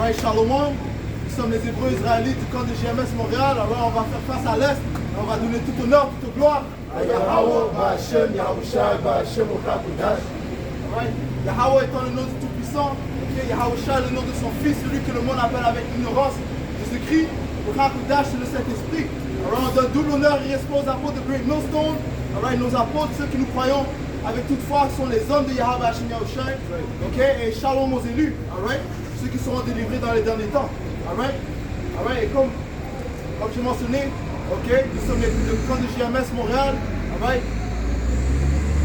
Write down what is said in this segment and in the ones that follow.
Alright, Shalom. Nous sommes les Hébreux israélites du camp de GMS Montréal. Alors on va faire face à l'Est. On va donner tout honneur, toute gloire à Yahweh, Ba'Hashem, Yahushua, Ba'Hashem, Okakudash. Yahweh étant le nom du Tout-Puissant. Okay? Yahushua le nom de son Fils, celui que le monde appelle avec ignorance. Jésus-Christ, Okakudash, c'est le Saint-Esprit. Alors on donne tout l'honneur et respect aux apôtres de Great Millstone. Alright, nos apôtres, ceux que nous croyons avec toute foi, sont les hommes de Yahweh, Ba'Hashem, Yahushua. Okay? Et shalom aux élus. Alright? Ceux qui seront délivrés dans les derniers temps. Alright? Alright? Et comme j'ai mentionné, okay, nous sommes le camp de GMS Montréal. Alright?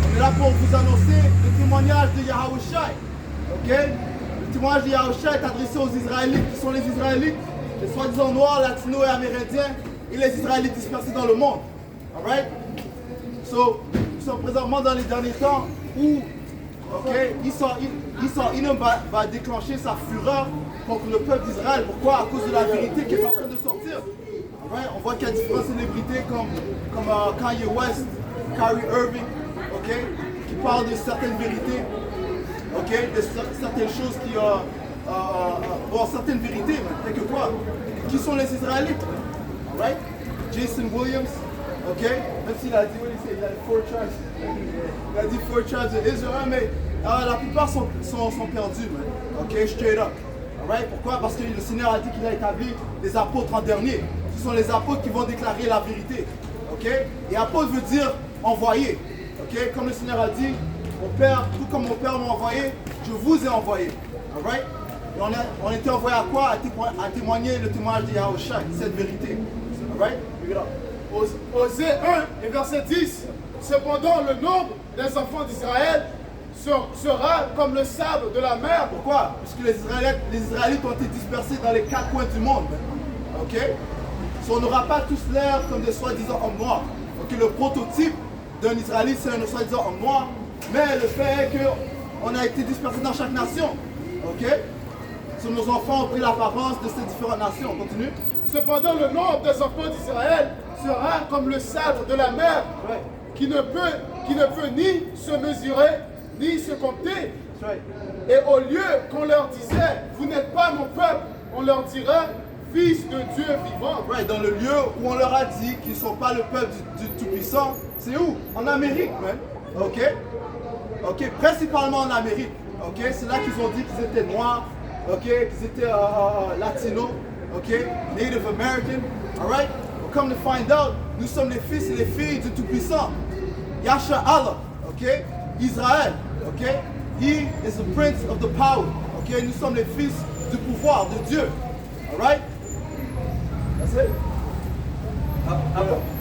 On est là pour vous annoncer le témoignage de Yahushua. Okay? Le témoignage de Yahushua est adressé aux Israélites, qui sont les Israélites, les soi-disant noirs, latinos et amérindiens, et les Israélites dispersés dans le monde. Alright? So, nous sommes présentement dans les derniers temps où Issaïn va déclencher sa fureur contre le peuple d'Israël. Pourquoi? À cause de la vérité qui est en train de sortir. Right? On voit qu'il y a différentes célébrités comme Kanye West, Kyrie Irving, qui parlent de certaines vérités, de certaines choses qui certaines vérités, mais quelquefois, qui sont les Israélites. Right? Jason Williams, même s'il a dit, il a dit 4 tribes. Il a dit 4 tribes de Israël, mais la plupart sont perdus, man. Straight up. Alright? Pourquoi? Parce que le Seigneur a dit qu'il a établi les apôtres en dernier. Ce sont les apôtres qui vont déclarer la vérité. Et apôtre veut dire envoyé. Comme le Seigneur a dit, mon Père, tout comme mon Père m'a envoyé, je vous ai envoyé. Alright? Et on a été envoyé à quoi? À témoigner le témoignage de Yahushua, cette vérité. Alright? Osée 1 et verset 10. Cependant, le nombre des enfants d'Israël sera comme le sable de la mer. Pourquoi? Parce que les Israélites ont été dispersés dans les 4 coins du monde. On n'aura pas tous l'air comme des soi-disant hommes noirs. Le prototype d'un Israélite, c'est un soi-disant homme noir. Mais le fait est qu'on a été dispersés dans chaque nation. Nos enfants ont pris l'apparence de ces différentes nations. On continue. Cependant, le nombre des enfants d'Israël sera comme le sable de la mer, qui ne peut ni se mesurer, ni se compter. Et au lieu qu'on leur disait, vous n'êtes pas mon peuple, on leur dira, fils de Dieu vivant. Dans le lieu où on leur a dit qu'ils ne sont pas le peuple du Tout-Puissant, c'est où? En Amérique, man. Principalement en Amérique. C'est là qu'ils ont dit qu'ils étaient noirs, qu'ils étaient latinos, Native American. Alright? Come to find out, nous sommes les fils et les filles du Tout-Puissant. Yasha Allah, Israël, He is the prince of the power, Nous sommes les fils du pouvoir de Dieu, alright? That's it.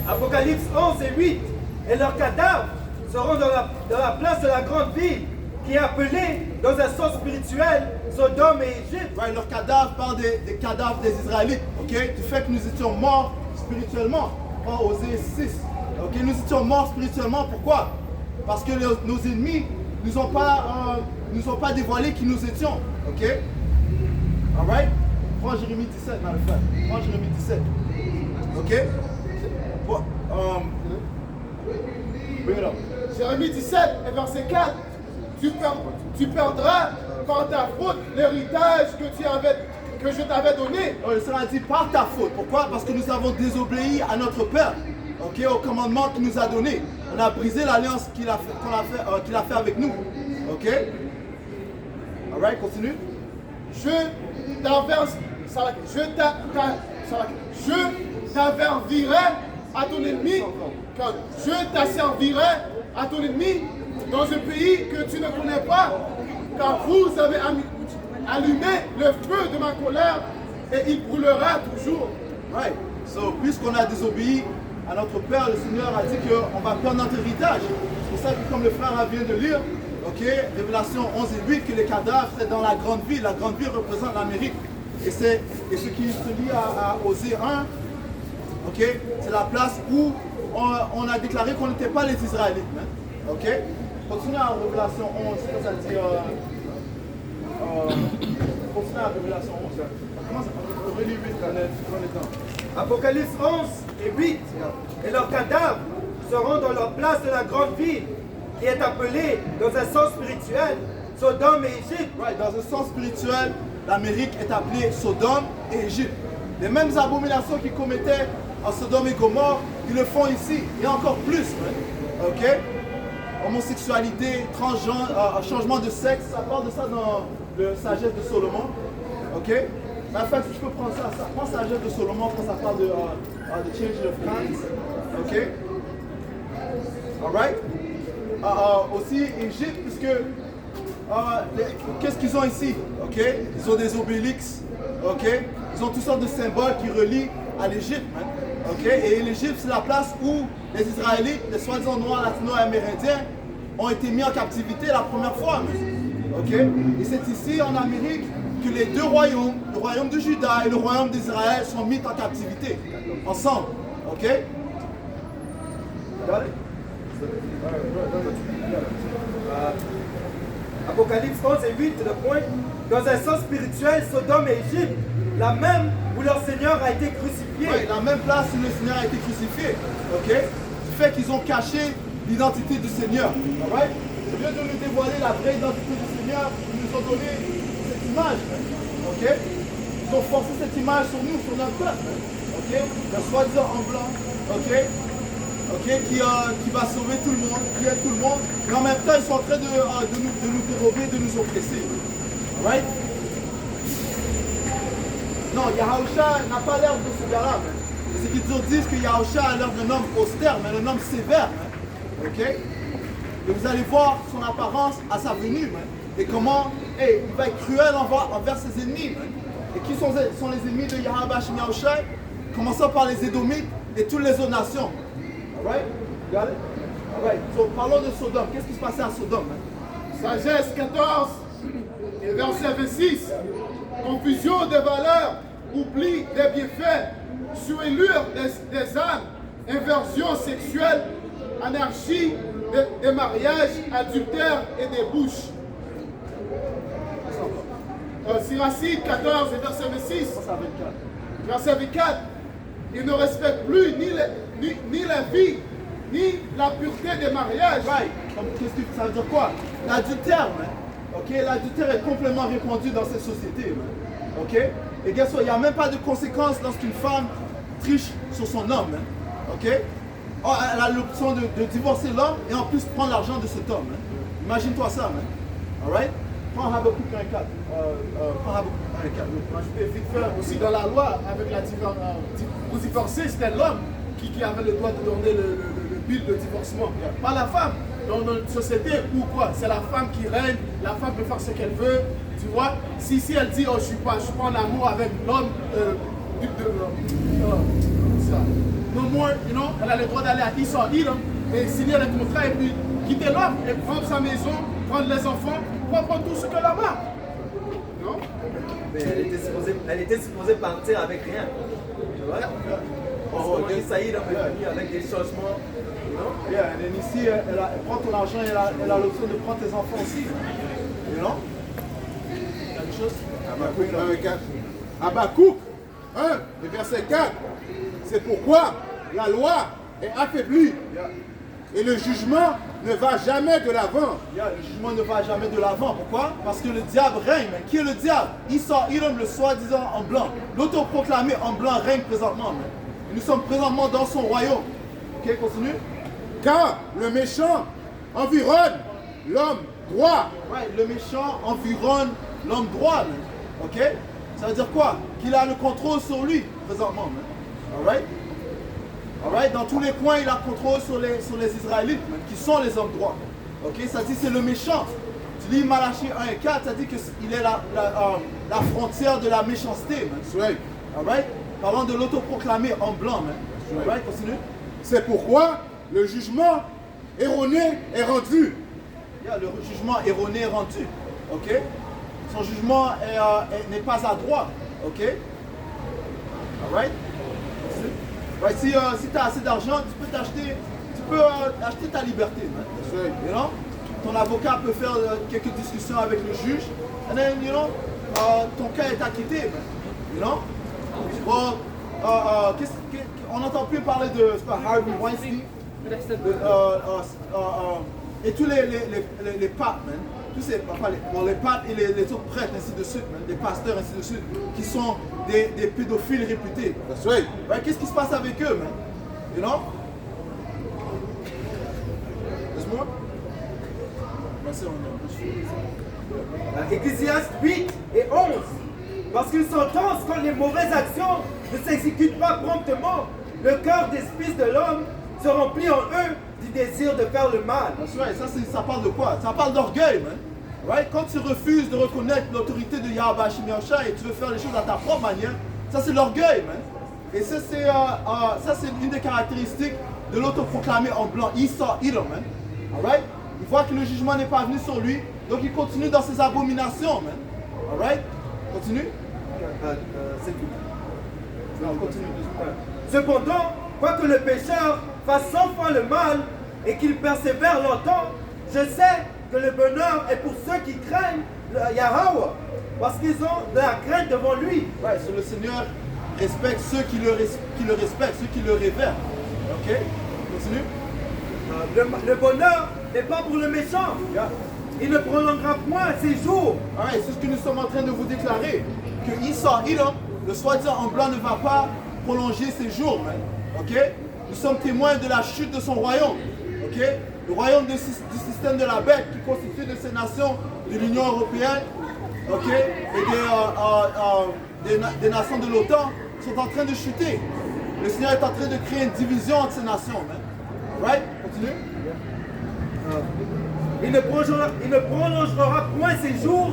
Apocalypse 11 et 8. Et leurs cadavres seront dans la place de la grande ville, qui est appelée, dans un sens spirituel, Sodome et Égypte. Leurs cadavres parlent des cadavres des Israélites, du fait que nous étions morts spirituellement. En Osée 6. Nous étions morts spirituellement. Pourquoi? Parce que nos ennemis nous ont pas dévoilé qui nous étions. Alright? Prends Jérémie 17, dans le fait. Prends Jérémie 17. Bring it up. Jérémie 17 et verset 4. Tu perdras par ta faute l'héritage que je t'avais donné. Le Seigneur a dit par ta faute. Pourquoi? Parce que nous avons désobéi à notre Père, au commandement qu'il nous a donné. On a brisé l'alliance qu'il a fait avec nous. Alright, continue. Je t'asservirai à ton ennemi. Je t'asservirai à ton ennemi dans un pays que tu ne connais pas, car vous avez allumé le feu de ma colère et il brûlera toujours. Right. So, puisqu'on a désobéi à notre Père, le Seigneur a dit qu'on va perdre notre héritage. C'est pour ça que, comme le frère vient de lire, Révélation 11 et 8, que les cadavres, c'est dans la grande ville. La grande ville représente l'Amérique. Et ce qui se lie à Osée 1, c'est la place où on a déclaré qu'on n'était pas les Israélites. Continuez à Révélation 11, c'est ça dit. Continuez à Révélation 11. Comment ça? Relis 8 dans le temps. Apocalypse 11 et 8. Et leurs cadavres seront dans leur place de la grande ville, qui est appelée, dans un sens spirituel, Sodome et Égypte. Dans un sens spirituel, l'Amérique est appelée Sodome et Égypte. Les mêmes abominations qu'ils commettaient en Sodome et Gomorrhe, ils le font ici, et encore plus. Ok? Homosexualité, transgenre, changement de sexe, ça parle de ça dans le Sagesse de Solomon. Ok? Mais en fait, si je peux prendre ça, ça prend Sagesse de Solomon quand ça parle de the change of kinds. Ok? Alright? Aussi Égypte, puisque qu'est-ce qu'ils ont ici? Ok? Ils ont des obélix. Ok? Ils ont toutes sortes de symboles qui relient à l'Égypte. Ok? Et l'Égypte, c'est la place où les Israélites, les soi-disant noirs latino-amérindiens, ont été mis en captivité la première fois. Ok? Et c'est ici, en Amérique, que les deux royaumes, le royaume de Juda et le royaume d'Israël, sont mis en captivité, ensemble. Ok? Apocalypse 11 et 8 le point. Dans un sens spirituel, Sodome et Égypte, la même où leur Seigneur a été crucifié. Oui, la même place où le Seigneur a été crucifié. Ok? Du fait qu'ils ont caché l'identité du Seigneur. Alright? Au lieu de nous dévoiler la vraie identité du Seigneur, ils nous ont donné cette image. Ok? Ils ont forcé cette image sur nous, sur notre peuple. Ok? Le soi-disant en blanc. Ok? Ok? Qui va sauver tout le monde, qui aide tout le monde. Mais en même temps, ils sont en train de nous dérober, de nous oppresser. Alright? Non, Yahusha n'a pas l'air de ce gars-là. Les Écritures disent que Yahusha a l'air d'un homme austère, mais d'un homme sévère. Ok? Et vous allez voir son apparence à sa venue. Et comment il va être cruel envers ses ennemis. Et qui sont les ennemis de Yahweh Yahusha? Commençant par les Édomites et toutes les autres nations. Alright? Regardez? Alright. So, parlons de Sodome. Qu'est-ce qui se passait à Sodome? Sagesse 14 et verset 26. Confusion des valeurs, oubli des bienfaits, suélure des âmes, inversion sexuelle, anarchie des mariages, adultère et des bouches. Siracide 14 et verset 26. Verset 24. Ils ne respectent plus ni la vie, ni la pureté des mariages. Right. Qu'est-ce que ça veut dire quoi? L'adultère, okay? L'adultère est complètement répandu dans cette société. Okay? Et guess what? Il n'y a même pas de conséquences lorsqu'une femme triche sur son homme. Okay? Oh, elle a l'option de divorcer l'homme et en plus prendre l'argent de cet homme. Imagine-toi ça. Alright? Prends Habakkuk 1.4. Prends Habakkuk 1.4. Moi, je peux vite faire aussi dans la loi, avec la pour divorcer, c'était l'homme qui avait le droit de donner le bill de divorcement, pas la femme. Dans notre société, pourquoi? C'est la femme qui règne, la femme peut faire ce qu'elle veut, tu vois. Si elle dit, oh, je suis pas en amour avec l'homme, no more, you know, elle a le droit d'aller à Esau et signer le contrat et puis quitter l'homme et prendre sa maison, prendre les enfants, prendre tout ce qu'elle a. Non? Mais elle était supposée partir avec rien. Tu vois? Isaïe est venu avec des changements. Non? Yeah, et ici, elle prend ton argent et elle a l'option de prendre tes enfants aussi. You know? Quelque chose? Habakkuk 1 et verset 4. C'est pourquoi la loi est affaiblie et le jugement ne va jamais de l'avant. Le jugement ne va jamais de l'avant. Pourquoi? Parce que le diable règne. Mais qui est le diable? Edom, le soi-disant en blanc. L'autoproclamé en blanc règne présentement. Et nous sommes présentement dans son royaume. Ok, continue. Car le méchant environne l'homme droit. Right, le méchant environne l'homme droit. Ok? Ça veut dire quoi? Qu'il a le contrôle sur lui présentement. Alright? Alright? Dans tous les coins, il a le contrôle sur les Israélites, qui sont les hommes droits. Ok? Ça dit c'est le méchant. Tu lis Malachie 1 et 4, ça dit qu'il est la frontière de la méchanceté. Right. Alright? Parlant de l'autoproclamé en blanc. Alright? Continue. C'est pourquoi le jugement erroné est rendu. Le jugement erroné est rendu. Ok? Son jugement n'est pas à droit. Ok? Alright? Right, si tu as assez d'argent, tu peux acheter ta liberté. You know? Ton avocat peut faire quelques discussions avec le juge. And then, you know, ton cas est acquitté. You know? Bon, on n'entend plus parler de Harvey Weinstein et tous les papes, man. tous ces les papes et les autres prêtres, ainsi de suite, les pasteurs, ainsi de suite, qui sont des pédophiles réputés. That's right. Right? Qu'est-ce qui se passe avec eux, man? You know? There's more? Ecclésiaste 8 et 11. Parce qu'ils s'entendent quand les mauvaises actions ne s'exécutent pas promptement, le cœur des fils de l'homme se remplit en eux du désir de faire le mal. That's right. Ça parle de quoi? Ça parle d'orgueil, man. Right? Quand tu refuses de reconnaître l'autorité de Yahweh Hashem Yahushua et tu veux faire les choses à ta propre manière, ça c'est l'orgueil, man. Et ça c'est une des caractéristiques de l'autoproclamé en blanc, Esau Edom, man. Alright? Il voit que le jugement n'est pas venu sur lui, donc il continue dans ses abominations, man. Alright? Continue? C'est tout. Non, continue. Cependant, quoique le pécheur fasse 100 fois le mal et qu'il persévère longtemps, je sais que le bonheur est pour ceux qui craignent Yahweh, parce qu'ils ont de la crainte devant lui. Ouais, so le Seigneur respecte ceux qui le respectent, ceux qui le révèrent. Ok? Continue. Le bonheur n'est pas pour le méchant. Yeah. Il ne prolongera point ses jours. Alright, c'est ce que nous sommes en train de vous déclarer. Que Esau Edom, le soi-disant en blanc, ne va pas prolonger ses jours, man. Ok? Nous sommes témoins de la chute de son royaume. Ok? Le royaume du système de la bête qui constitue de ces nations de l'Union européenne, ok? Et des nations de l'OTAN sont en train de chuter. Le Seigneur est en train de créer une division entre ces nations, man. Right? Continue. Il ne prolongera point ses jours,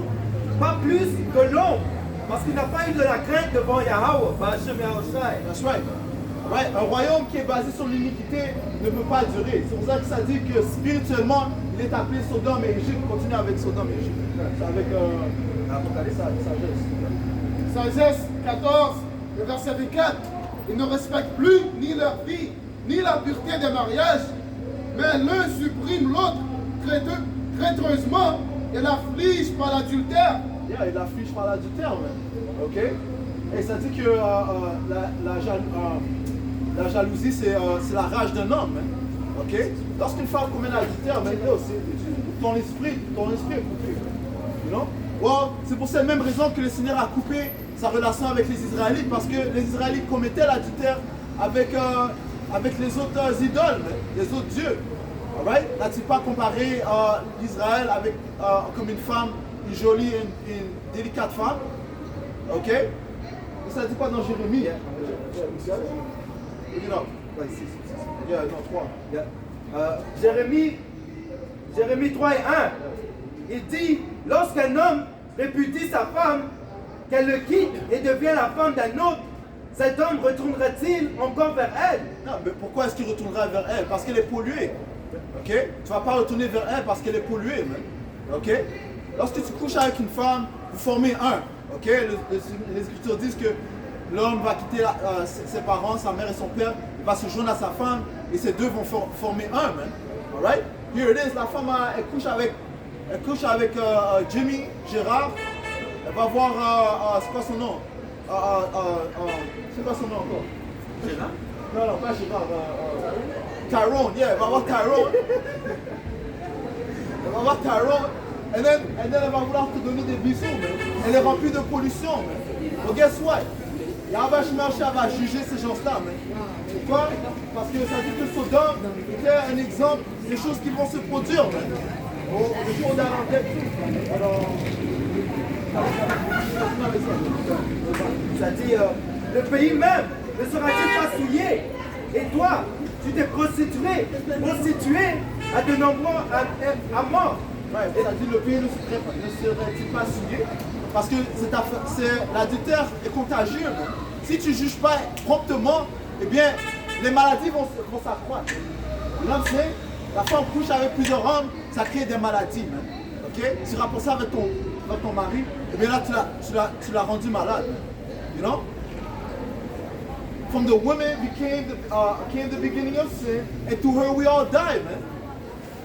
pas plus que l'ombre, parce qu'il n'a pas eu de la crainte devant Yahweh, Hashem Yahushai. That's right. Right? Un royaume qui est basé sur l'iniquité ne peut pas durer. C'est pour ça que ça dit que spirituellement, il est appelé Sodome et Égypte. Continue avec Sodome et Égypte. C'est avec Sagesse 14, le verset 24. Ils ne respectent plus ni leur vie, ni la pureté des mariages, mais l'un supprime l'autre traîtreusement et l'afflige par l'adultère. Yeah, il afflige par l'adultère, man. Ok? Et ça dit que la jalousie, c'est la rage d'un homme, man. Ok? Lorsqu'une femme commet l'adultère, man, ton esprit est coupé. You know? Well, c'est pour cette même raison que le Seigneur a coupé sa relation avec les Israélites, parce que les Israélites commettaient l'adultère avec les autres idoles, man, les autres dieux. Alright? N'a-t-il pas comparé l'Israël avec comme une femme, une jolie et une délicate femme? Ok? Et ça dit pas dans Jérémie? Look it up. Yeah, non, 3. Jérémie 3 et 1. Il dit, lorsqu'un homme répudie sa femme, qu'elle le quitte et devient la femme d'un autre, cet homme retournera-t-il encore vers elle? Non, mais pourquoi est-ce qu'il retournera vers elle? Parce qu'elle est polluée. Ok? Tu ne vas pas retourner vers elle parce qu'elle est polluée, man. Ok? Lorsque tu couches avec une femme, vous formez un. Ok? Les Écritures disent que l'homme va quitter ses parents, sa mère et son père, il va se joindre à sa femme et ces deux vont former un, man. Alright? Here it is, la femme, elle couche avec Jimmy, Gérard. Elle va voir, c'est quoi son nom? C'est quoi son nom encore? Gérard? Non, pas Gérard. Tyrone, yeah, elle va voir Tyrone. Elle va voir Tyrone. And then elle va vouloir te donner des bisous, man. Elle est remplie de pollution, man. But guess what? Yahweh Shemashah va juger ces gens-là, man. Pourquoi? Parce que ça dit que Sodome était un exemple des choses qui vont se produire, man. Au jour d'Arabie, tout. Alors. Ça dit, le pays même ne sera-t-il pas souillé? Et toi, tu t'es prostitué à de nombreux à mort. Ouais, ça dit le pays ne serait-il pas souillé? Parce que l'adultère est contagieux. Man. Si tu ne juges pas promptement, eh bien, les maladies vont s'accroître. L'homme, c'est, la femme couche avec plusieurs hommes, ça crée des maladies. Man. Ok? Tu rapportes ça avec ton mari, et bien là, tu l'as rendu malade. Man. You know? From the woman came the beginning of sin, and to her we all die, man.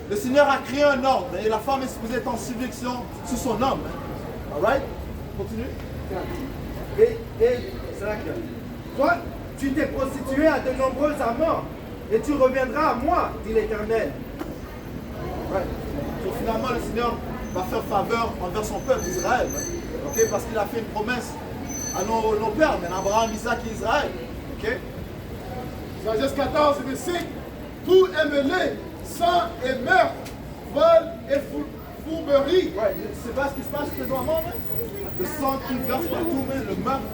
Le Seigneur a créé un ordre, et la femme est supposée être en subjection sous son homme. Alright? Continue. Et c'est là que toi, tu t'es prostitué à de nombreux amants, et tu reviendras à moi, dit l'Éternel. Right. Donc finalement, le Seigneur va faire faveur envers son peuple Israël. Okay? Parce qu'il a fait une promesse à nos pères, Abraham, Isaac et Israël. Okay? Sagesse 14, verset 5. Tout est mêlé, sang et meurtre, vol et fourberie. Ouais, c'est pas ce qui se passe présentement, man. Le sang qui verse partout, man, le meurtre.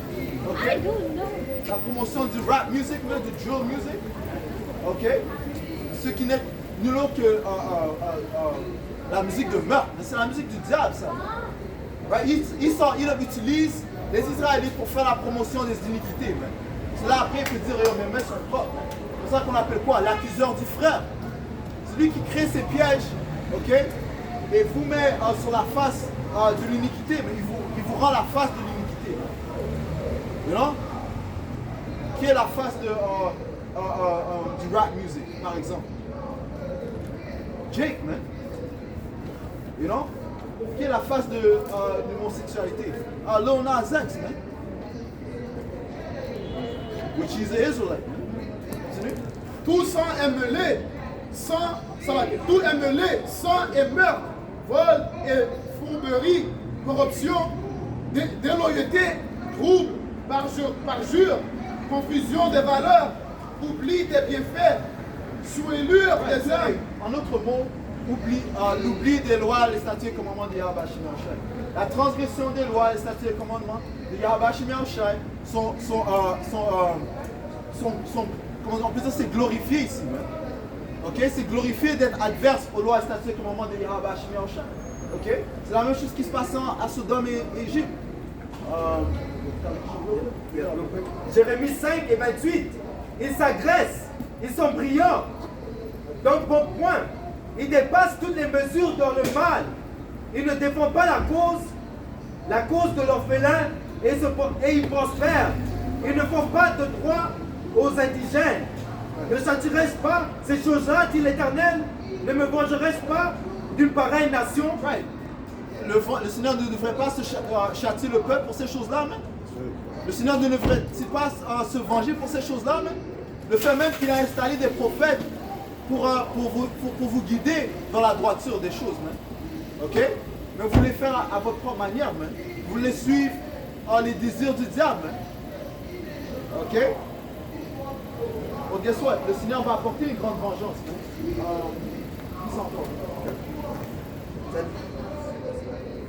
Okay? La promotion du rap music, man, du drill music. Ok? Ce qui n'est nul autre que la musique de meurtre. C'est la musique du diable, ça. Right? Il utilise les Israélites pour faire la promotion des iniquités. Man. Cela après, il peut dire, mais mes sont propres. C'est ça qu'on appelle quoi? L'accuseur du frère. C'est lui qui crée ces pièges, ok? Et vous met sur la face de l'iniquité, mais il vous rend la face de l'iniquité. You know? Qui est la face de, du rap music, par exemple? Jake, man. You know? Qui est la face de l'homosexualité? Lil Nas X, man. Which is an Israelite. Continue. Tout sang est mêlé, tout est mêlé, sang et meurtre, vol et fourberie, corruption, déloyauté, trouble, parjure, confusion des valeurs, oubli des bienfaits, souillure des âmes. En autre mot, l'oubli des lois, les statuts et commandements de Yahweh Shai. La transgression des lois, les statuts et commandements de Yahweh Shai sont comment on peut dire, c'est glorifié ici. Ok, c'est glorifié d'être adverse aux lois, les statuts et commandements de Yahweh Shai. Ok, c'est la même chose qui se passe à Sodome et Égypte. Jérémie 5 et 28. Ils s'agressent, ils sont brillants. Donc, bon point, ils dépassent toutes les mesures dans le mal. Ils ne défendent pas la cause de l'orphelin et ils prospèrent. Ils ne font pas de droit aux indigènes. Ne châtirais-je pas ces choses-là, dit l'Éternel? Ne me vengerai-je pas d'une pareille nation? Right. Le Seigneur ne devrait pas châtier le peuple pour ces choses-là, même. Le Seigneur ne devrait-il pas se venger pour ces choses-là, même. Le fait même qu'il a installé des prophètes pour vous guider dans la droiture des choses, même. Ok? Mais vous les faire à votre propre manière, même. Vous les suivre les désirs du diable, même. Ok? Donc, guess what? Le Seigneur va apporter une grande vengeance.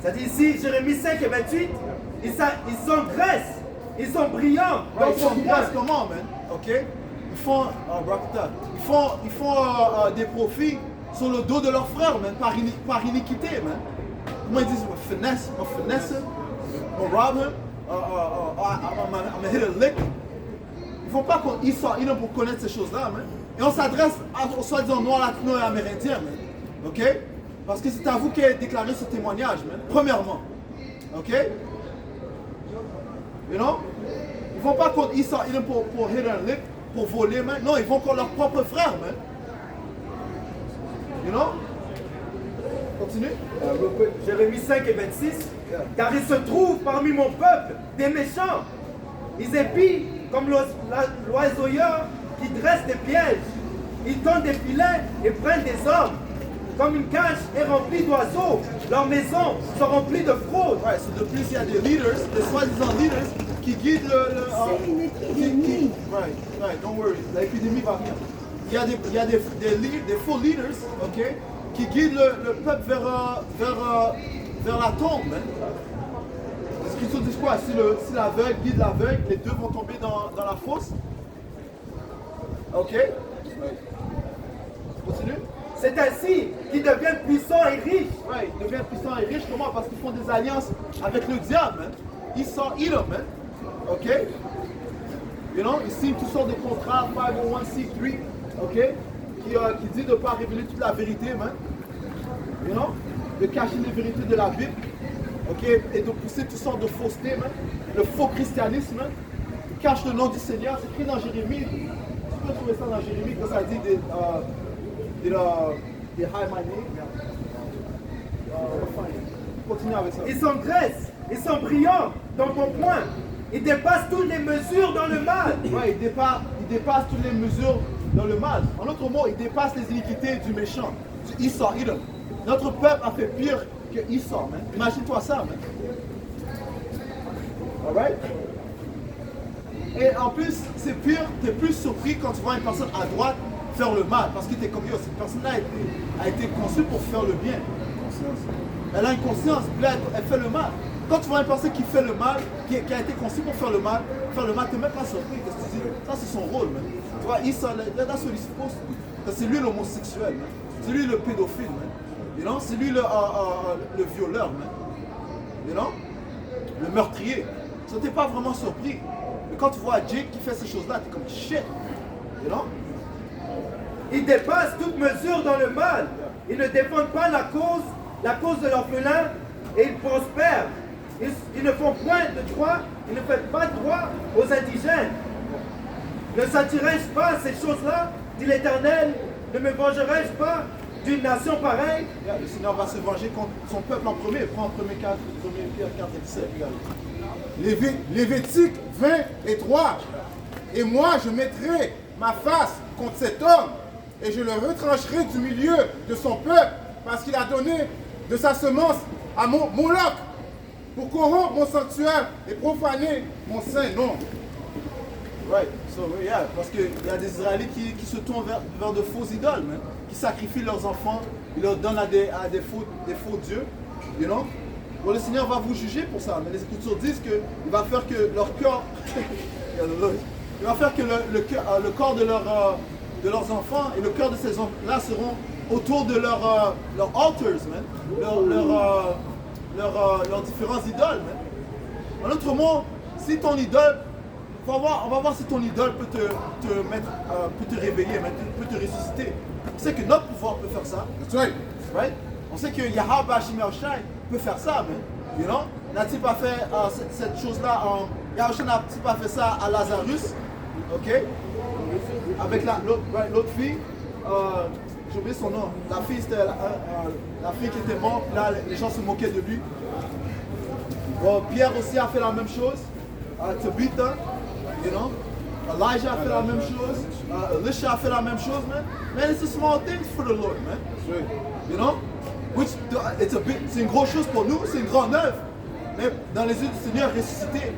Ça dit ici, Jérémie 5 et 28, ils s'engraissent, ils sont brillants. Right, ils s'engraissent comment, man? Ok? Ils font des profits sur le dos de leurs frères, man, par iniquité, man. Comment ils disent? Finesse, on rob him, I'm gonna hit a lick. Ils font pas qu'ils sont pour connaître ces choses-là, man. Et on s'adresse aux soi-disant noirs, latinos et amérindiens, man. Ok? Parce que c'est à vous qui avez déclaré ce témoignage, man. Premièrement. Ok? You know? Ils vont pas contre Isa pour hit un lick, pour voler, man. Non, ils vont contre leurs propres frères, man. You know? Continue. Jérémie 5 et 26. Car il se trouve parmi mon peuple des méchants. Ils épient comme l'oiseauilleur qui dresse des pièges. Ils tendent des filets et prennent des hommes. Comme une cage est remplie d'oiseaux, leurs maisons sont remplies de fraude. Ouais, so de plus, il y a des leaders, des soi-disant leaders, qui guident c'est une épidémie. Right, don't worry, l'épidémie va venir. Il y a des faux leaders, ok, qui guident le peuple vers la tombe. Hein. L'Écriture dit quoi? Si l'aveugle guide l'aveugle, les deux vont tomber dans la fosse. Ok? Continue. C'est ainsi qu'ils deviennent puissants et riches. Ouais, ils deviennent puissants et riches. Comment? Parce qu'ils font des alliances avec le diable. Hein. Ils sont Edom. Hein. Ok? You know, ils signent toutes sortes de contrats, 501c3, ok? Qui dit de ne pas révéler toute la vérité. Hein. You know? De cacher les vérités de la Bible. Ok? Et de pousser toutes sortes de faussetés. Hein. Le faux christianisme. Hein. Ils cachent le nom du Seigneur. C'est écrit dans Jérémie. Tu peux trouver ça dans Jérémie quand ça dit they hide my name. Continue avec ça. Ils s'engraissent, ils sont brillants dans mon point. Ils dépassent toutes les mesures dans le mal. Ouais, ils dépassent toutes les mesures dans le mal. En d'autres mots, ils dépassent les iniquités du méchant, du Esau Edom. Notre peuple a fait pire qu'il sort, man. Imagine-toi ça, man. Alright? Et en plus, c'est pire, t'es plus surpris quand tu vois une personne à droite faire le mal. Parce que t'es comme yo, cette personne-là a été conçue pour faire le bien. Elle a une conscience, puis là, elle fait le mal. Quand tu vois une personne qui fait le mal, qui a été conçue pour faire le mal, t'es même pas surpris. Qu'est-ce que tu dis? Ça, c'est son rôle, man. Tu vois, that's what he's supposed to do. C'est lui l'homosexuel, man. C'est lui le pédophile, man. You know? C'est lui le violeur, man. You know? Le meurtrier. Ça, t'es pas vraiment surpris. Mais quand tu vois Jake qui fait ces choses-là, t'es comme shit. You know? Ils dépassent toute mesure dans le mal. Ils ne défendent pas la cause de l'orphelin, et ils prospèrent. Ils ne font point de droit, ils ne font pas de droit aux indigènes. Ne s'attirai-je pas à ces choses-là, dit l'Éternel? Ne me vengerai-je pas d'une nation pareille? Le Seigneur va se venger contre son peuple en premier. Prends 1 Pierre 4 et 17. Lévitique 20 et 3. Et moi, je mettrai ma face contre cet homme, et je le retrancherai du milieu de son peuple, parce qu'il a donné de sa semence à Moloch, pour corrompre mon sanctuaire et profaner mon saint nom. Right, so yeah, parce qu'il y a des Israélites qui se tournent vers de faux idoles, man, qui sacrifient leurs enfants, ils leur donnent à des faux dieux, you know. Bon, le Seigneur va vous juger pour ça, mais les Écritures disent qu'il va faire que leur cœur, il va faire que le corps de leurs enfants et le cœur de ces enfants-là seront autour de leurs altars, man, leurs différentes idoles, man. En autre mot, si ton idole, on va voir si ton idole peut te réveiller, peut te ressusciter. On sait que notre pouvoir peut faire ça. That's right. Right? On sait que Yahweh Hashem Yahushai peut faire ça, man. You know? N'a-t-il pas fait cette chose-là Yahushai n'a-t-il pas fait ça à Lazarus? Ok? Avec l'autre fille, j'ai oublié son nom. La fille, c'était la fille qui était morte, là, les gens se moquaient de lui. Bon, Pierre aussi a fait la même chose. Tabitha, you know? Elijah a fait la même chose. Elisha a fait la même chose, man. Man, it's a small thing for the Lord, man. You know? C'est une grosse chose pour nous, c'est une grande œuvre. Mais dans les yeux du Seigneur, ressusciter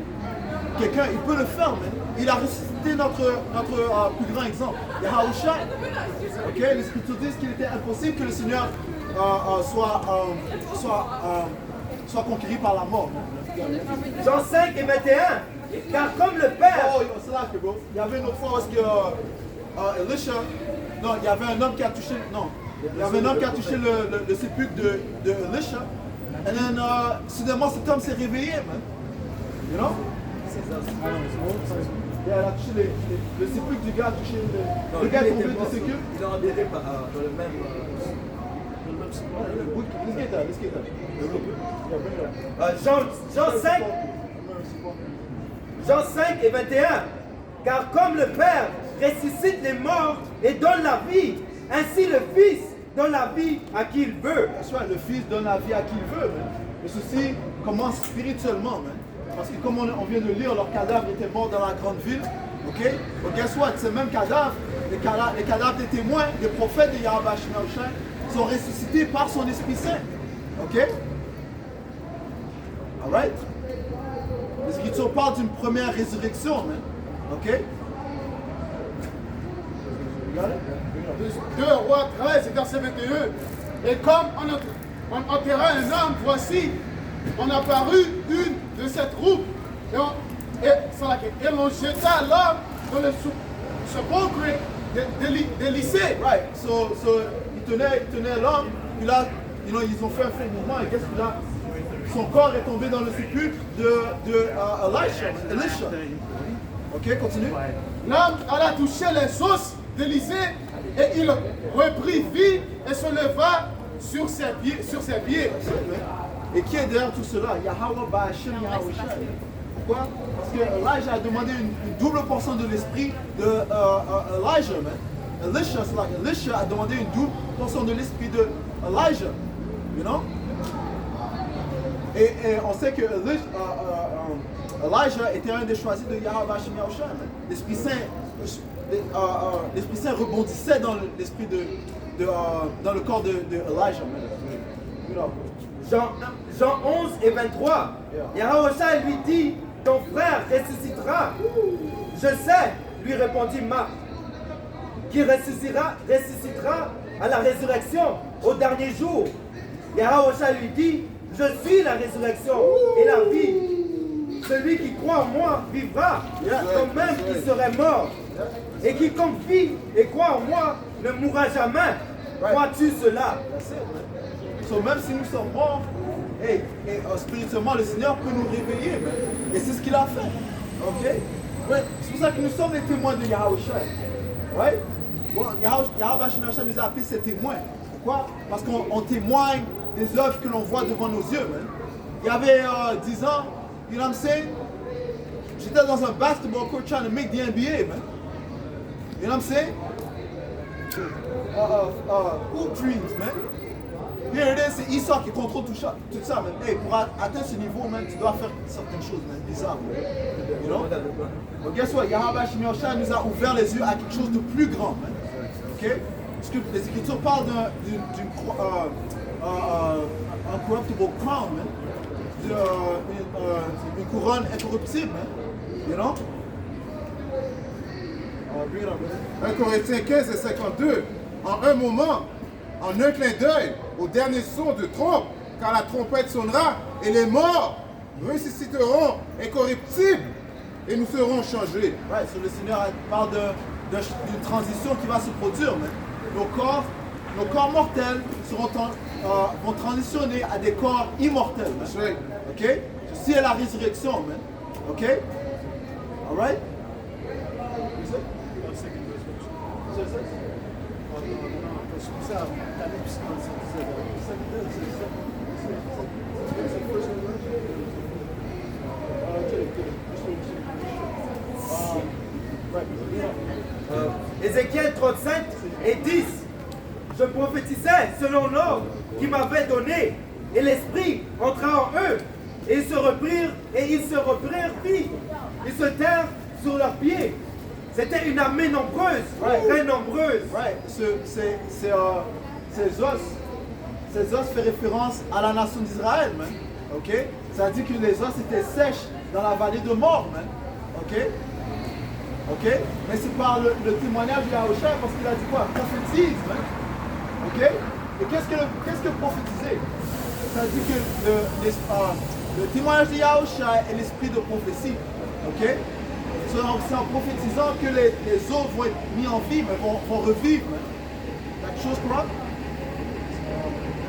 quelqu'un, il peut le faire, man. Il a ressuscité notre plus grand exemple. Yahushua. Ok? Les Écritures disent qu'il était impossible que le Seigneur soit conquéri par la mort. Jean 5 et 21. Car comme le Père... Oh, c'est là que, bro. Il y avait une autre fois où Elisha, non, il y avait un homme qui a touché, non, il y avait un homme qui a touché le sépulcre de Elisha. Et then, soudainement, cet homme s'est réveillé, man. You know? Il a touché le sépulcre du gars, a touché le gars est tombé de sépulcre. Il a enterré dans le même... Jean 5 et 21. Car comme le Père ressuscite les morts et donne la vie, ainsi le Fils donne la vie à qui il veut. Le Fils donne la vie à qui il veut, man. Mais ceci commence spirituellement, man. Parce que comme on vient de lire, leurs cadavres étaient morts dans la grande ville. Ok? But guess what? Ces mêmes cadavres, les cadavres des témoins, des prophètes de Yahweh Hashem sont ressuscités par son Esprit Saint. Ok? Alright? Les Écritures parlent d'une première résurrection, man. Ok? 2 Rois 13, verset 21. Et comme on enterra un homme, voici, on apparut une de cette troupe. Et l'on jeta l'homme dans le sépulcre d'Élisée. Right. So il tenait l'homme, puis là, ils ont fait un fait mouvement, et qu'est-ce qu'il a? Son corps est tombé dans le sépulcre de Elisha. Ok, continue. L'homme alla toucher les os d'Élisée et il reprit vie et se leva sur ses pieds. Et qui est derrière tout cela? Yahweh Ba'ashem Yahushua. Pourquoi? Parce que Elijah a demandé une double portion de l'esprit de Elijah, man. Elisha a demandé une double portion de l'esprit de Elijah. You know? Et on sait que Elijah était un des choisis de Yahweh Hashem Yahushua. L'Esprit Saint rebondissait dans l'esprit dans le corps de Elijah. You know. Jean 11 et 23. Yahawashi lui dit, ton frère ressuscitera. Je sais, lui répondit Marc, qui ressuscitera à la résurrection au dernier jour. Yahawashi lui dit, je suis la résurrection et la vie. Celui qui croit en moi vivra, quand même qu'il serait mort. Et quiconque vit et croit en moi ne mourra jamais. Crois-tu cela? So, même si nous sommes morts, spirituellement, le Seigneur peut nous réveiller. Man. Et c'est ce qu'il a fait. Ok? Ouais. C'est pour ça que nous sommes les témoins de Yahawashi. Ouais? Bon, Yahawashi nous a appelés ses témoins. Pourquoi? Parce qu'on témoigne des œuvres que l'on voit devant nos yeux. Man. Il y avait 10 ans, you know what I'm saying? J'étais dans un basketball court trying to make the NBA, man. You know what I'm saying? Hoop dreams, man. Here it is, c'est Esau qui contrôle tout ça, man. Hey, pour atteindre ce niveau, man, tu dois faire certaines choses, man, bizarres, man. You know? But guess what? Yahawashi nous a ouvert les yeux à quelque chose de plus grand, man. Ok? Parce que les Écritures parlent d'une incorruptible crown, man. Une couronne incorruptible, man. You know? 1 Corinthiens 15 et 52. En un moment, en un clin d'œil, au dernier son de trompe, car la trompette sonnera et les morts ressusciteront incorruptibles et nous serons changés. Ouais, so le Seigneur parle d'une transition qui va se produire. Man. Nos corps mortels vont transitionner à des corps immortels. Man. Right. Ok? Ceci est la résurrection. Man. Ok? Alright? Ézéchiel 37 et 10. Je prophétisais selon l'ordre qu'il m'avait donné, et l'esprit entra en eux, et ils se reprirent vite. Ils se tinrent sur leurs pieds. C'était une armée nombreuse, très nombreuse. Right. Ces os fait référence à la nation d'Israël, man. Ok? Ça dit que les os étaient sèches dans la vallée de mort, man. Ok? Ok? Mais c'est par le témoignage de Yahawashi parce qu'il a dit quoi? Prophétise, man. Ok? Et qu'est-ce que prophétiser? Ça dit que le témoignage de Yahawashi est l'esprit de prophétie. Ok? C'est en prophétisant que les os vont être mis en vie, mais vont revivre. Man. Quelque chose quoi?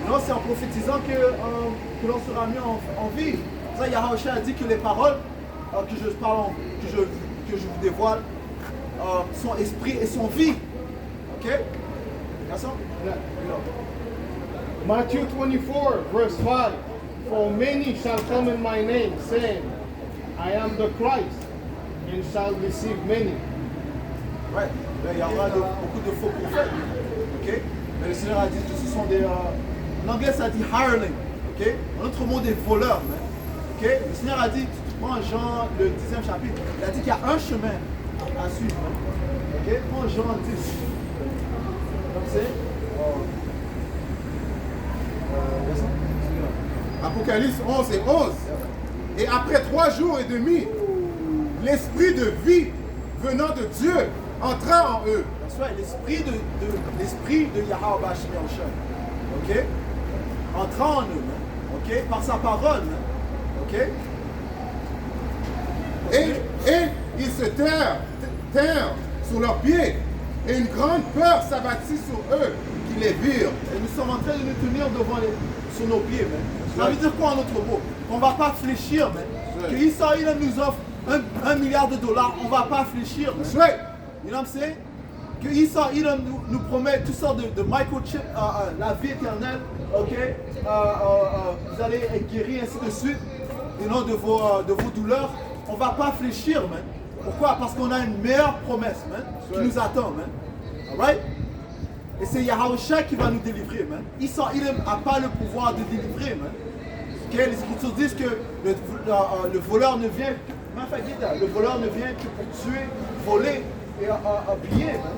Non, c'est en prophétisant que l'on sera mis en vie. Ça, Yahawashi a dit que les paroles que je vous dévoile sont esprit et sont vie. Ok? D'accord? Matthew 24, verse 5. For many shall come in my name, saying, I am the Christ, and shall deceive many. Ouais, il y aura beaucoup de faux prophètes. Ok? Mais le Seigneur a dit que ce sont des. En anglais, ça dit hireling. Ok? En autre mot, des voleurs. Ok? Le Seigneur a dit, tu prends Jean, le 10e chapitre, il a dit qu'il y a un chemin à suivre. Ok? Prends Jean 10. Comme c'est. Apocalypse 11 et 11. Et après 3 jours et demi, l'esprit de vie venant de Dieu entra en eux. L'esprit de Yahawashi, ok? Entrant en eux, ok? Par sa parole, ok? Et ils se tinrent sur leurs pieds, et une grande peur s'abattit sur eux qui les virent. Et nous sommes en train de nous tenir sur nos pieds, man. Ça veut dire quoi en notre mot? On ne va pas fléchir, man. Que Israël nous offre $1 milliard, on ne va pas fléchir, man. That's right. You know what I'm saying? Que Israël nous promet toutes sortes de microchips, la vie éternelle, ok? Vous allez être guéris, ainsi de suite, et non de vos douleurs. On ne va pas fléchir, man. Pourquoi? Parce qu'on a une meilleure promesse, man, qui nous attend, man. Alright? Et c'est Yahawashi qui va nous délivrer, man. Israël n'a pas le pouvoir de délivrer, man. Okay? Les Écritures disent que le voleur ne vient que pour tuer, voler et piller, man.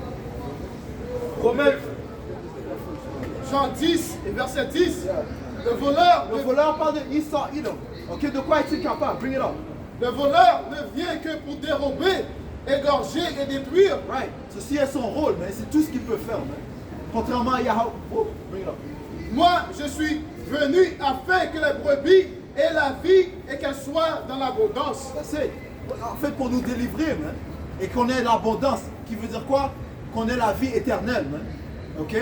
Romains, Jean 10 et verset 10. Le voleur parle de Esau, Edom. Ok, de quoi est-il capable? Bring it up. Le voleur ne vient que pour dérober, égorger et détruire. Right. Ceci est son rôle, mais c'est tout ce qu'il peut faire, man. Contrairement à Yahweh. Oh, bring it up. Moi, je suis venu afin que les brebis aient la vie et qu'elles soient dans l'abondance. C'est en fait pour nous délivrer, man. Et qu'on ait l'abondance. Qui veut dire quoi? Qu'on ait la vie éternelle, man. Ok?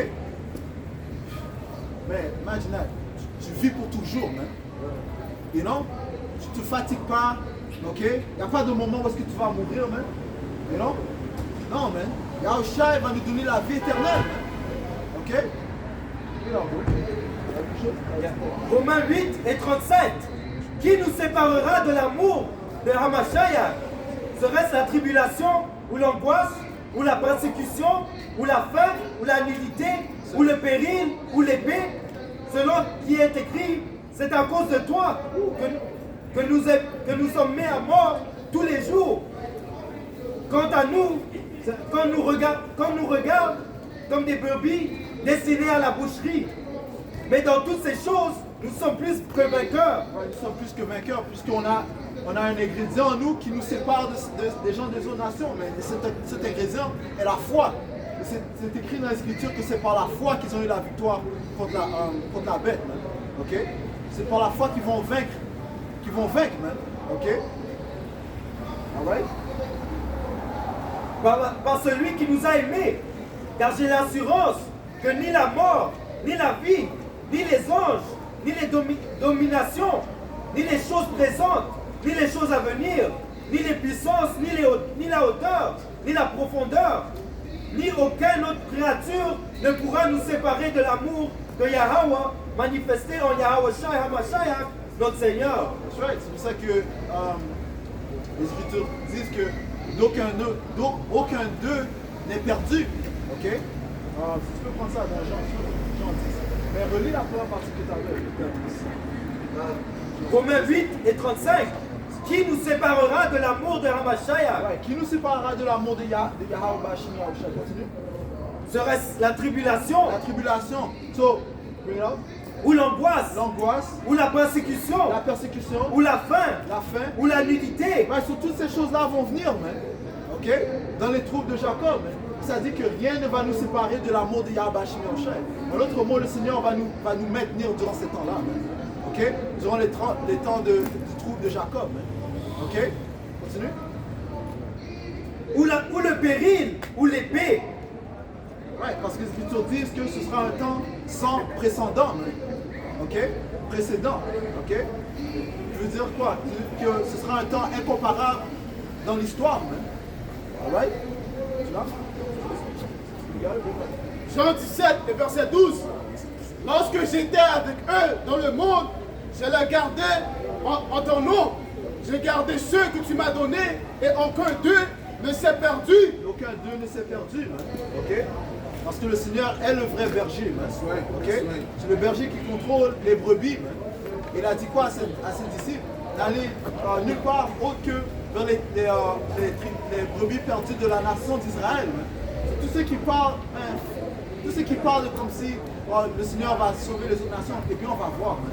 Mais imagine, tu vis pour toujours, man. You know? Tu te fatigues pas. Ok? Il n'y a pas de moment où est-ce que tu vas mourir, man. You know? Non, man. Yahushua va nous donner la vie éternelle, man. Ok? Romains 8 et 37. Qui nous séparera de l'amour de Hamashiach? Serait-ce la tribulation, ou l'angoisse, ou la persécution, ou la faim, ou la nudité, ou le péril, ou l'épée? Selon qui est écrit, c'est à cause de toi que nous sommes mis à mort tous les jours. Quant à nous, quand nous regarde comme des brebis destinées à la boucherie. Mais dans toutes ces choses, nous sommes plus que vainqueurs. Ouais, nous sommes plus que vainqueurs, puisqu'on a un ingrédient en nous qui nous sépare des gens des autres nations. Mais cet ingrédient est la foi. C'est écrit dans l'Écriture que c'est par la foi qu'ils ont eu la victoire contre la bête, man. Ok? C'est par la foi qu'ils vont vaincre. Man. Ok? Alright? Par celui qui nous a aimés. Car j'ai l'assurance que ni la mort, ni la vie, ni les anges, ni les dominations, ni les choses présentes, ni les choses à venir, ni les puissances, ni la hauteur, ni la profondeur, ni aucune autre créature ne pourra nous séparer de l'amour de Yahweh manifesté en Yahweh Shai HaMashiach, notre Seigneur. That's right. C'est pour ça que les Écritures disent que aucun d'eux n'est perdu. Ok? Si tu peux prendre ça dans Jean 10. Mais relis la première partie que tu avais. Romains 8 et 35. Qui nous séparera de l'amour de Hamashiach? Ouais, qui nous séparera de l'amour de Yahweh Bashim Yahushua? Continue. Serait-ce la tribulation, La tribulation. So, bring it up. ou l'angoisse, ou la persécution, persécution, ou la faim, ou la nudité? Ouais, sur toutes ces choses-là vont venir, man. Ok? Dans les troupes de Jacob, man. Ça dit que rien ne va nous séparer de l'amour de Yahweh Bashim Yahushua. En d'autres mots, le Seigneur va nous maintenir durant ces temps-là, man. Ok? Durant les temps du troupe de Jacob, man. Ok? Continue. Ou le péril, ou l'épée. Ouais, parce que les Écritures disent que ce sera un temps sans précédent, man. Ok? Précédent. Ok? Je veux dire quoi? Que ce sera un temps incomparable dans l'histoire, man. Alright? Tu vois? Jean 17 et verset 12. Lorsque j'étais avec eux dans le monde, je les gardais en ton nom. J'ai gardé ceux que tu m'as donnés et aucun d'eux ne s'est perdu. Aucun d'eux ne s'est perdu, man. Ok? Parce que le Seigneur est le vrai berger, man. Ok? C'est le berger qui contrôle les brebis, man. Il a dit quoi à ses disciples? D'aller nulle part autre que vers les brebis perdues de la nation d'Israël, man. C'est tous ceux qui parlent, man. Tous ceux qui parlent comme si le Seigneur va sauver les autres nations, et puis on va voir, man.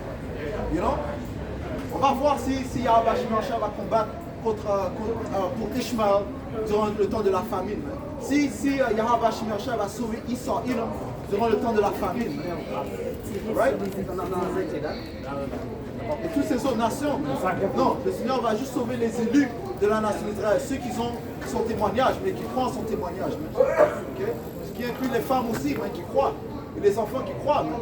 You know? On va voir si Yahweh Bashim Yahushua va combattre pour Ishmael durant le temps de la famine. Man. Si Yahweh Bashim Yahushua va sauver Esau, Edom durant le temps de la famine. Man. Right? Et toutes ces autres nations. Man. Non, le Seigneur va juste sauver les élus de la nation d'Israël, ceux qui ont son témoignage, mais qui croient en son témoignage. Man. Okay? Ce qui inclut les femmes aussi, man, qui croient, et les enfants qui croient. Man.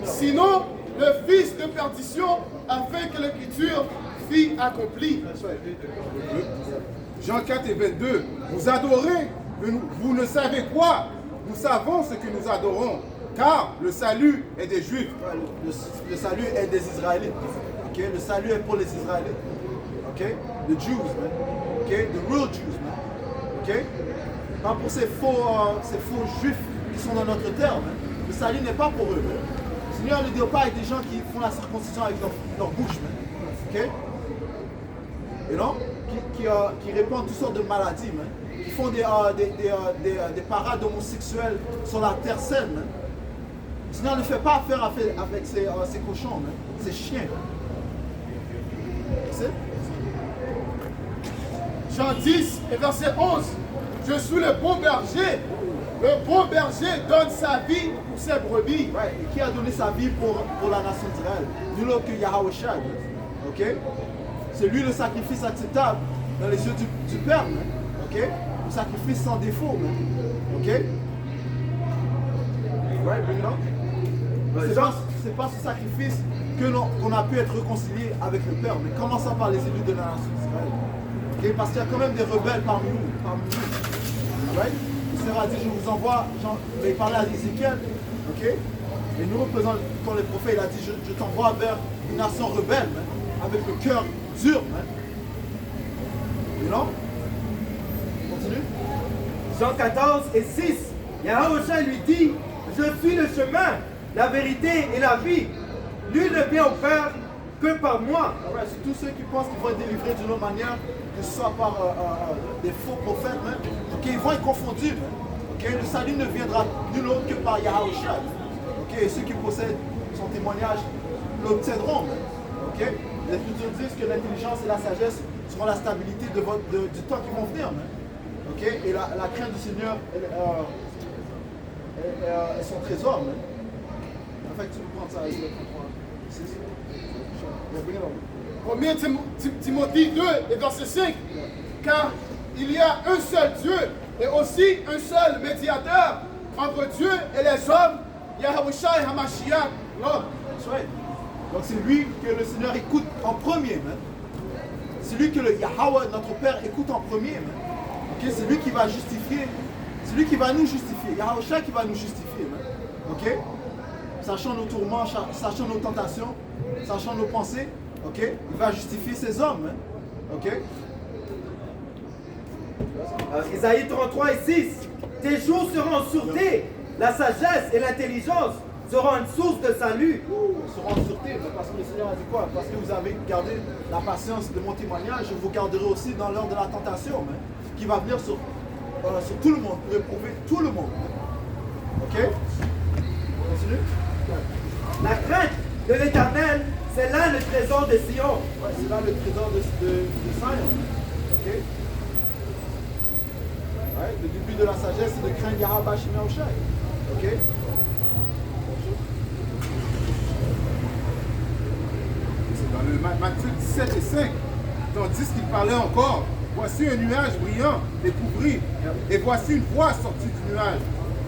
Sinon, le fils de perdition, afin que l'écriture fût accomplie. Jean 4 et 22. Vous adorez, mais vous ne savez quoi? Nous savons ce que nous adorons, car le salut est des Juifs. Ouais, le salut est des Israélites. Okay? Le salut est pour les Israélites. Okay? The Jews, man. Okay? The real Jews, man. Okay? Pas pour ces faux juifs qui sont dans notre terre, man. Le salut n'est pas pour eux, man. Le Seigneur ne dit pas avec des gens qui font la circoncision avec leur bouche, man. Ok? Et non? Qui répandent toutes sortes de maladies, man. Qui font des parades homosexuelles sur la terre saine, man. Seigneur ne fait pas affaire avec ses cochons, hein, ses chiens. Tu sais? Jean 10 et verset 11. Je suis le bon berger. Le bon berger donne sa vie pour ses brebis. Ouais, et qui a donné sa vie pour la nation d'Israël? Nul autre que Yahweh Shai. Ok? C'est lui le sacrifice acceptable dans les yeux du Père. Hein? Ok? Le sacrifice sans défaut. Hein? Ok? Ouais, bring it on. C'est pas ce sacrifice qu'on a pu être réconcilié avec le Père, mais commençons par les élus de la nation d'Israël. Okay? Parce qu'il y a quand même des rebelles parmi nous. Right? Le Seigneur a dit, je vous envoie, il parlait à Ézéchiel, ok? Et nous représentons les prophètes, il a dit, je t'envoie vers une nation rebelle, hein, avec le cœur dur. Hein. You know? Continue. Jean 14 et 6. Yahweh lui dit, je suis le chemin, la vérité et la vie. Nul ne vient au Père que par moi. Right, c'est tous ceux qui pensent qu'ils vont être délivrés d'une autre manière, que ce soit par des faux prophètes, hein. Okay, ils vont être confondus. Hein. Okay, le salut ne viendra nul autre que par Yahweh. Okay, et ceux qui possèdent son témoignage l'obtiendront. Hein. Okay? Les Écritures disent que l'intelligence et la sagesse seront la stabilité du temps qui vont venir. Hein. Okay? Et la crainte du Seigneur est son trésor. Hein. En fait, tu peux prendre ça. 1 Timothée 2 et verset 5. Car il y a un seul Dieu et aussi un seul médiateur entre Dieu et les hommes, Yahweh Shai HaMashiach, l'homme. Right. Donc c'est lui que le Seigneur écoute en premier. Hein. C'est lui que le Yahweh, notre Père, écoute en premier. Hein. Okay? C'est lui qui va justifier. C'est lui qui va nous justifier. Yahweh Shai qui va nous justifier. Hein. Okay? Sachant nos tourments, sachant nos tentations, sachant nos pensées, okay? Il va justifier ses hommes. Hein? Okay? Isaïe 33 et 6. Tes jours seront en sûreté. La sagesse et l'intelligence seront une source de salut. Seront en sûreté, parce que le Seigneur a dit quoi? Parce que vous avez gardé la patience de mon témoignage, je vous garderai aussi dans l'heure de la tentation, hein, qui va venir sur tout le monde, pour éprouver tout le monde. Hein. Ok? Continue. La crainte de l'Éternel, c'est là le trésor de Sion. Ouais, c'est là le trésor de Sion. Ok? Ouais, le début de la sagesse, c'est de craindre Yahweh Shai. Ok? Dans le Matthieu 17 et 5, tandis qu'il parlait encore, voici un nuage brillant et couvri, et voici une voix sortie du nuage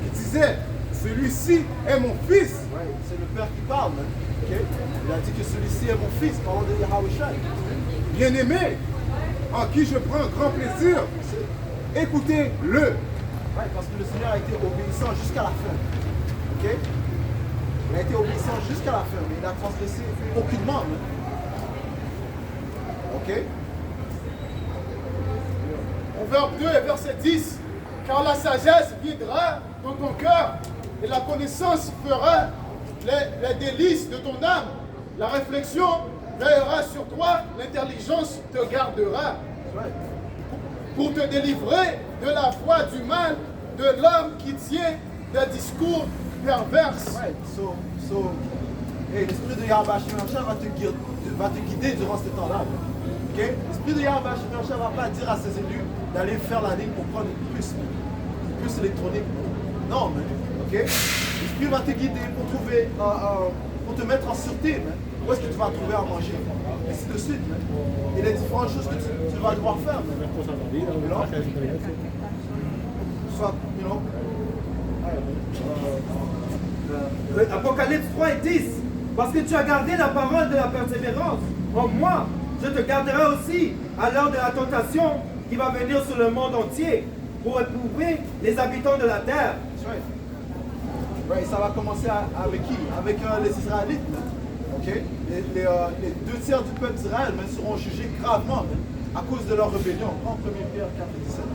qui disait, celui-ci est mon fils. Ouais, c'est le Père qui parle. Hein. Okay? Il a dit que celui-ci est mon fils, parlant de Yahweh Shai. Bien-aimé, en qui je prends grand plaisir, écoutez-le. Ouais, parce que le Seigneur a été obéissant jusqu'à la fin. Ok? Il a été obéissant jusqu'à la fin, mais il a transgressé aucunement. Hein. Ok? Proverbe 2 et verset 10. Car la sagesse viendra dans ton cœur et la connaissance fera les délices de ton âme. La réflexion veillera sur toi, l'intelligence te gardera. Pour te délivrer de la voie du mal, de l'homme qui tient des discours pervers. Ouais, hey, l'esprit de Yahweh Shai va te guider durant ce temps-là. Okay? L'esprit de Yahweh Shai ne va pas dire à ses élus d'aller faire la ligne pour prendre une puce électronique. Non, mais, ok? L'esprit va te guider pour trouver, pour te mettre en sûreté. Mais. Où est-ce que tu vas trouver à manger? Et ainsi de suite. Mais. Et les différentes choses que tu vas devoir faire. Mais. Soit, you know. Apocalypse 3 et 10. Parce que tu as gardé la parole de la persévérance en moi, je te garderai aussi à l'heure de la tentation qui va venir sur le monde entier pour éprouver les habitants de la terre. Ouais, ça va commencer avec qui? Avec les Israélites. Okay? Les 2/3 du peuple d'Israël seront jugés gravement à cause de leur rébellion. En 1 Pierre 4:17.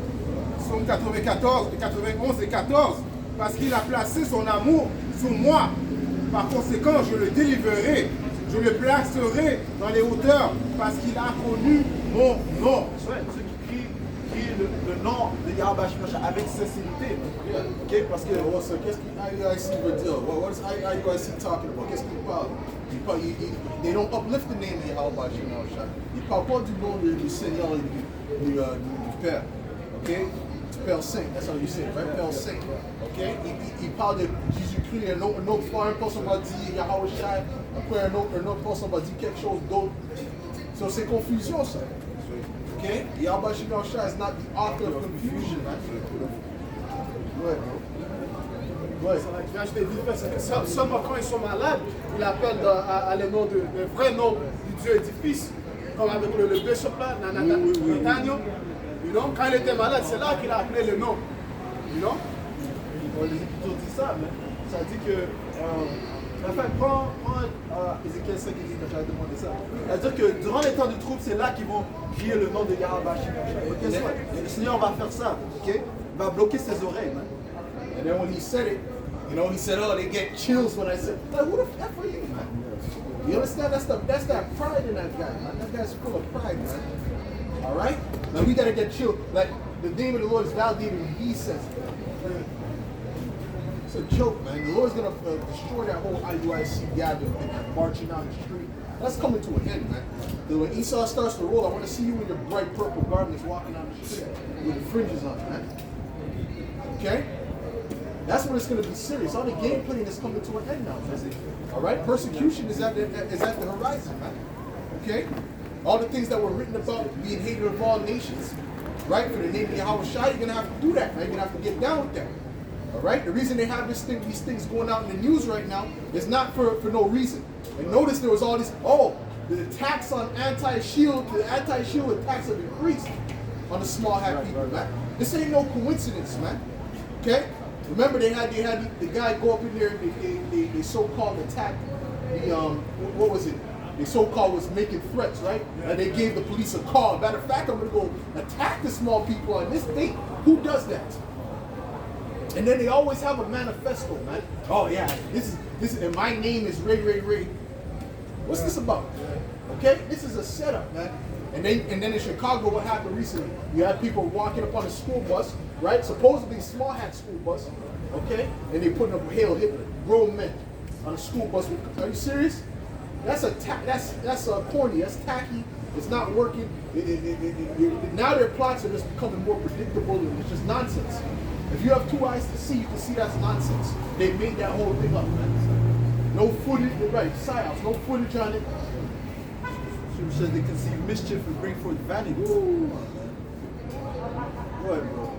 Psaume 94, 91 et 14. Parce qu'il a placé son amour sur moi. Par conséquent, je le délivrerai. Je le placerai dans les hauteurs parce qu'il a connu mon nom. Ouais, ceux qui crient crie le nom de Yahweh Shemashah avec sincérité. Ok? Parce que. Qu'est-ce que IUIC veut dire? What is IUIC talking about? Qu'est-ce qu'il parle? They don't uplift the name of Yahweh Shemashah. Ils parlent pas du nom du Seigneur et du Père. Ok? Du Père Saint. That's how you say it, right? Père Saint. Ok? Il parle de Jésus-Christ. Un autre fois, une personne va dire Yahweh Shai. Après, un autre personne va dire quelque chose d'autre. So c'est confusion, ça. Okay? Yahweh Shemashah is not the author of confusion. Ouais. Seulement quand ils sont malades, ils appellent à le nom le vrai nom du Dieu et du Fils. Comme avec le bishop là, Nathaniel. You know? Quand il était malade, c'est là qu'il a appelé le nom. You know? Les Écritures disent ça, mais ça dit que. Enfin, prends Ézéchiel 5 et 10, j'avais demandé ça. C'est-à-dire que durant les temps de trouble, c'est là qu'ils vont crier le nom de Yahweh Shemashah. Le Seigneur va faire ça, ok? Il va bloquer ses oreilles, man. And then when he said it, you know, he said, "Oh, they get chills when I said, like, who the F are you, man?" You understand? That's that pride in that guy, man. That guy's full of pride, man. All right? Now we gotta get chilled. Like the name of the Lord is validated when He says it. It's a joke, man. The Lord's gonna destroy that whole IUIC gathering and marching down the street. That's coming to an end, man. When Esau starts to roll, I want to see you in your bright purple garments walking down the street with the fringes on, man. Okay? That's when it's going to be serious. All the game playing is coming to an end now, man. All right? Persecution is at the horizon, man. Okay? All the things that were written about being hated of all nations, right? For the name of Yahweh Shai, you're going to have to do that, man. You're going to have to get down with that. All right? The reason they have these things going out in the news right now is not for no reason. And notice there was all this, the attacks on anti-shield attacks have increased on the small hat people, man. This ain't no coincidence, man. Okay? Remember they had the guy go up in there, they so-called attacked the, what was it? They so-called was making threats, right? Yeah. And they gave the police a call. Matter of fact, I'm gonna go attack the small people on this date. Who does that? And then they always have a manifesto, man. Oh yeah, this is, and my name is Ray. What's this about? Okay, this is a setup, man. And then in Chicago, what happened recently? You had people walking up on a school bus, right? Supposedly small hat school bus, okay? And they putting up Hail Hitler, grown men on a school bus. Are you serious? That's corny. That's tacky. It's not working. Now their plots are just becoming more predictable, and it's just nonsense. If you have two eyes to see, you can see that's nonsense. They made that whole thing up, man. No footage, right? Psyops, no footage on it. So they conceive mischief and bring forth vanity. Ouais, bro.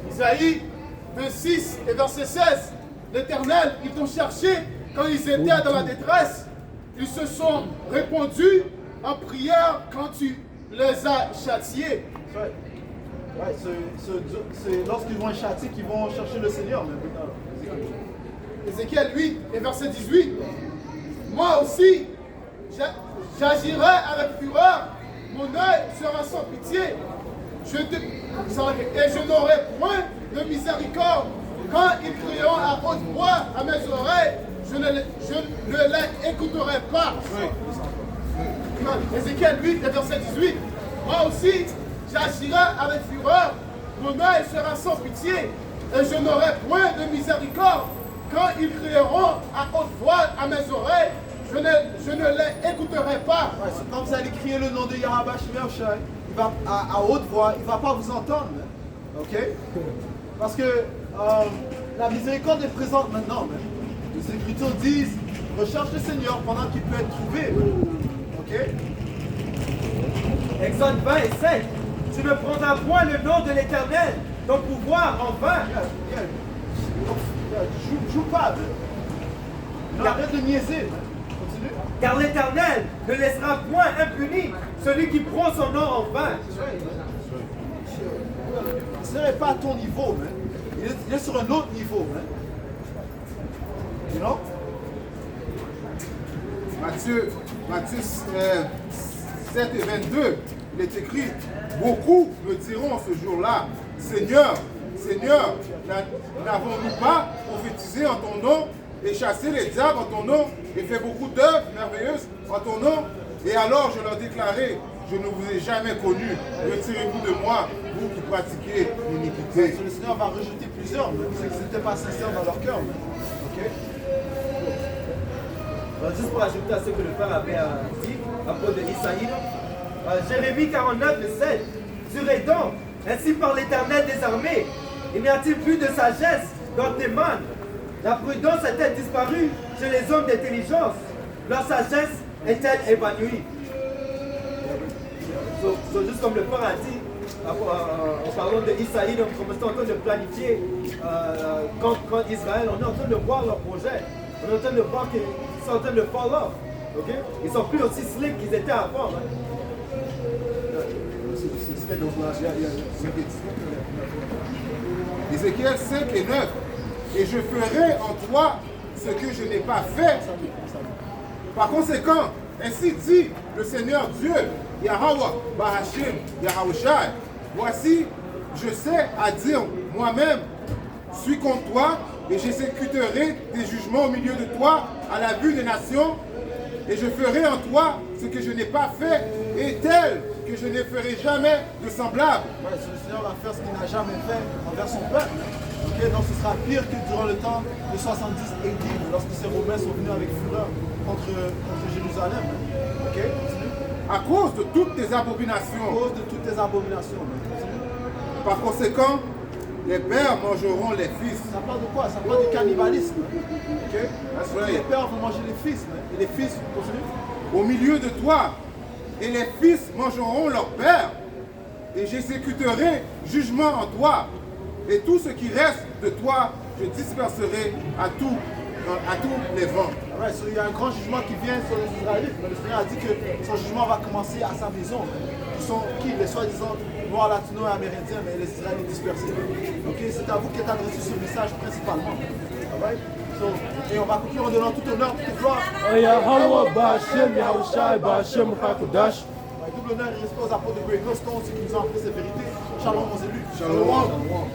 Isaïe 26 et verset 16. L'Éternel, ils t'ont cherché quand ils étaient dans la détresse. Ils se sont répandus en prière quand tu les as châtiés. Ouais, c'est lorsqu'ils vont être châtiés qu'ils vont chercher le Seigneur. Ézéchiel 8 et verset 18. Moi aussi, j'agirai avec fureur, mon œil sera sans pitié, et je n'aurai point de miséricorde. Quand ils crieront à haute voix à mes oreilles, je ne les écouterai pas. Ézéchiel 8 et verset 18. Moi aussi, j'agirai avec fureur, mon œil sera sans pitié, et je n'aurai point de miséricorde. Quand ils crieront à haute voix à mes oreilles, je ne les écouterai pas. Ouais, quand vous allez crier le nom de Yahweh Shemashah, il va à haute voix, il ne va pas vous entendre. Ok? Parce que la miséricorde est présente maintenant. Les Écritures disent, recherche le Seigneur pendant qu'il peut être trouvé. Ok? Exode 20 et 7. Tu ne prendras point le nom de l'Éternel, ton pouvoir en vain. Joue pas. Arrête de niaiser. Car l'Éternel ne laissera point impuni celui qui prend son nom en vain. Ce n'est pas à ton niveau, man. Il est sur un autre niveau, man. You know? Matthieu 7 et 22, il est écrit, beaucoup me diront ce jour-là, Seigneur, n'avons-nous pas prophétisé en ton nom et chassé les diables en ton nom et fait beaucoup d'œuvres merveilleuses en ton nom? Et alors je leur déclarai, je ne vous ai jamais connu. Retirez-vous de moi, vous qui pratiquez l'iniquité. Le Seigneur va rejeter plusieurs, mais c'est qu'ils n'étaient pas sincères dans leur cœur. Ok? Juste pour ajouter à ce que le Père avait dit à propos de Isaïe, Jérémie 49, 7. Jurez donc, ainsi par l'Éternel des armées, il n'y a-t-il plus de sagesse dans tes mains? La prudence a-t-elle disparu chez les hommes d'intelligence? Leur sagesse est-elle évanouie? Juste comme le Père a dit, en parlant d'Isaïe, comme on est en train de planifier quand Israël, on est en train de voir leur projet. On est en train de voir qu'ils sont en train de fall off. Okay? Ils sont plus aussi slick qu'ils étaient avant. Hein? Ézéchiel 5 et 9. Et je ferai en toi ce que je n'ai pas fait. Par conséquent, ainsi dit le Seigneur Dieu, Yahweh, Bahashim, Yahushai. Voici, je sais à dire moi-même, suis contre toi, et j'exécuterai des jugements au milieu de toi, à la vue des nations, et je ferai en toi ce que je n'ai pas fait, et tel que je ne ferai jamais de semblable. Ouais, le Seigneur va faire ce qu'il n'a jamais fait envers son peuple. Okay? Donc ce sera pire que durant le temps de 70 AD, lorsque ces Romains sont venus avec fureur contre Jérusalem. Ok? Continue. À cause de toutes tes À abominations. cause de toutes tes abominations. Continue. Par conséquent, les pères mangeront les fils. Ça parle de quoi? Ça parle de cannibalisme. Ok? Parce que les pères vont manger les fils. Et les fils, continue. Au milieu de toi, et les fils mangeront leur père, et j'exécuterai jugement en toi, et tout ce qui reste de toi, je disperserai à tous les vents. Right, so il y a un grand jugement qui vient sur les Israélites, mais le Seigneur a dit que son jugement va commencer à sa maison. Qui sont qui? Les soi-disant noirs, latinos et amérindiens, mais les Israélites dispersés. Ok, c'est à vous qu'est adressé ce message principalement. Alright? So, et on va conclure en donnant tout honneur, toute gloire. Yahweh Ba'Shem, Yahushai, Ba'Shem, Hakodash. Double honneur et respect aux apôtres de Great Stone qui nous ont appris ces vérités. Shalom aux élus. Shalom.